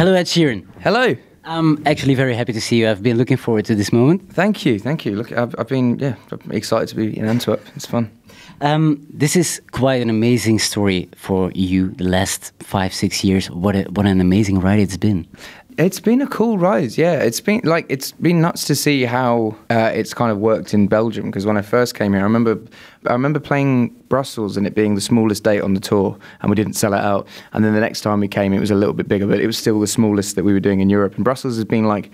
Hello, Ed Sheeran. Hello. I'm actually very happy to see you. I've been looking forward to this moment. Thank you. Look, I've been I'm excited to be in Antwerp. It's fun. This is quite an amazing story for you. The last 5-6 years. What an amazing ride it's been. It's been a cool ride, yeah. It's been nuts to see how it's kind of worked in Belgium. Because when I first came here, I remember playing Brussels and it being the smallest date on the tour, and we didn't sell it out. And then the next time we came, it was a little bit bigger, but it was still the smallest that we were doing in Europe. And Brussels has been like,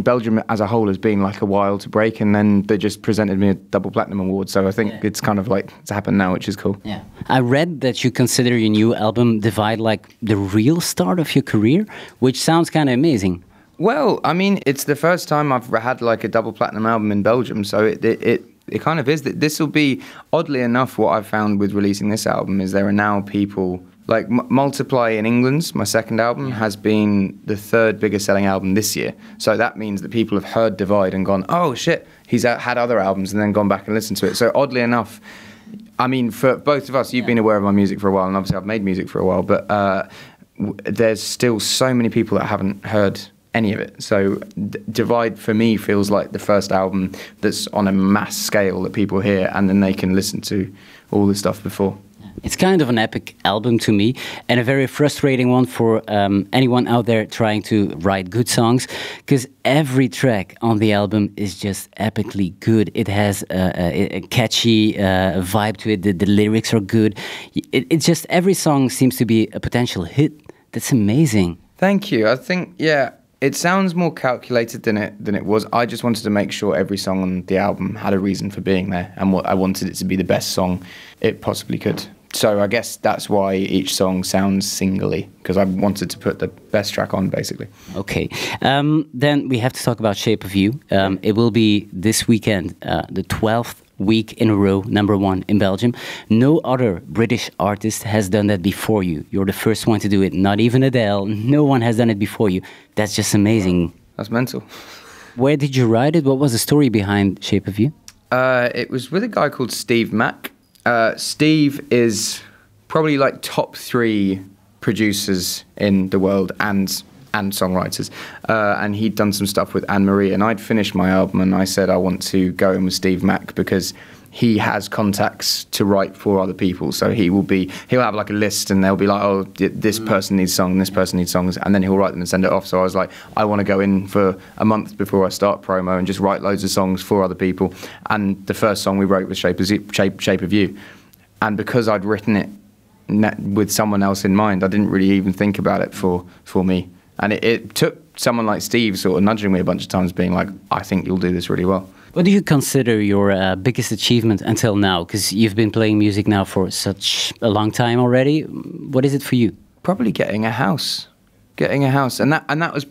Belgium as a whole has been like a while to break. And then they just presented me a double platinum award. So I think it's kind of like it's happened now, which is cool. Yeah, I read that you consider your new album Divide like the real start of your career, which sounds kind of amazing. Well, I mean, it's the first time I've had like a double platinum album in Belgium, so it kind of is. This will be, oddly enough, what I've found with releasing this album is there are now people like Multiply in England. My second album has been the third biggest selling album this year, so that means that people have heard Divide and gone, oh shit, he's had other albums, and then gone back and listened to it. So oddly enough, I mean, for both of us, you've been aware of my music for a while, and obviously I've made music for a while, but there's still so many people that haven't heard any of it. So Divide for me feels like the first album that's on a mass scale that people hear, and then they can listen to all the stuff before. It's kind of an epic album to me, and a very frustrating one for anyone out there trying to write good songs, because every track on the album is just epically good. It has a catchy vibe to it. The lyrics are good. It's just every song seems to be a potential hit. That's amazing. Thank you. I think, yeah, it sounds more calculated than it was. I just wanted to make sure every song on the album had a reason for being there, and I wanted it to be the best song it possibly could. So I guess that's why each song sounds singly, because I wanted to put the best track on, basically. Okay. Then we have to talk about Shape of You. It will be this weekend, the 12th week in a row, #1 in Belgium. No other British artist has done that before you. You're the first one to do it. Not even Adele. No one has done it before you. That's just amazing. That's mental. Where did you write it? What was the story behind Shape of You? It was with a guy called Steve Mack. Steve is probably like top 3 producers in the world and songwriters, and he'd done some stuff with Anne-Marie, and I'd finished my album, and I said I want to go in with Steve Mack because he has contacts to write for other people. So he'll have like a list, and they'll be like, oh, this person needs songs, this person needs songs, and then he'll write them and send it off. So I was like, I want to go in for a month before I start promo and just write loads of songs for other people. And the first song we wrote was Shape of You, and because I'd written it with someone else in mind, I didn't really even think about it for me. And it took someone like Steve sort of nudging me a bunch of times, being like, I think you'll do this really well. What do you consider your biggest achievement until now? Because you've been playing music now for such a long time already. What is it for you? Probably getting a house. And that was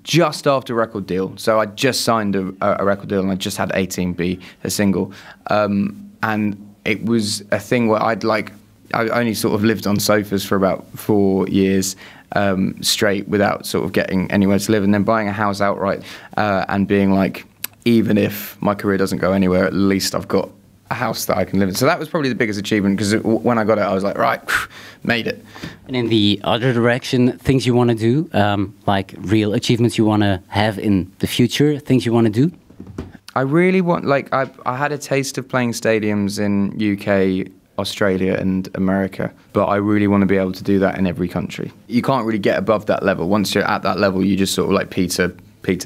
just after record deal. So I just signed a record deal, and I just had 18B, a single. And it was a thing where I only sort of lived on sofas for about 4 years straight without sort of getting anywhere to live, and then buying a house outright and being like, even if my career doesn't go anywhere, at least I've got a house that I can live in. So that was probably the biggest achievement, because when I got it, I was like, right, made it. And in the other direction, things you want to do, like real achievements you want to have in the future, things you want to do? I really want, I had a taste of playing stadiums in UK, Australia and America, but I really want to be able to do that in every country. You can't really get above that level. Once you're at that level, you just sort of like peter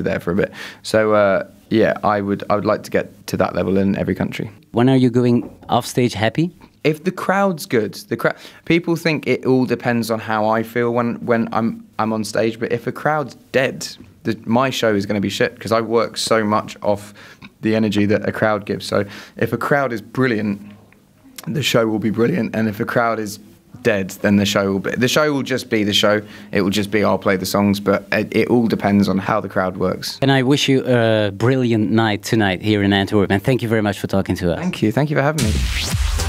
there for a bit. So yeah, I would like to get to that level in every country. When are you going off stage happy? If the crowd's good, people think it all depends on how I feel when I'm on stage. But if a crowd's dead, my show is going to be shit, because I work so much off the energy that a crowd gives. So if a crowd is brilliant, the show will be brilliant, and if a crowd is dead, then the show will just be the show. It will just be, I'll play the songs, but it all depends on how the crowd works. And I wish you a brilliant night tonight here in Antwerp, and thank you very much for talking to us. Thank you for having me.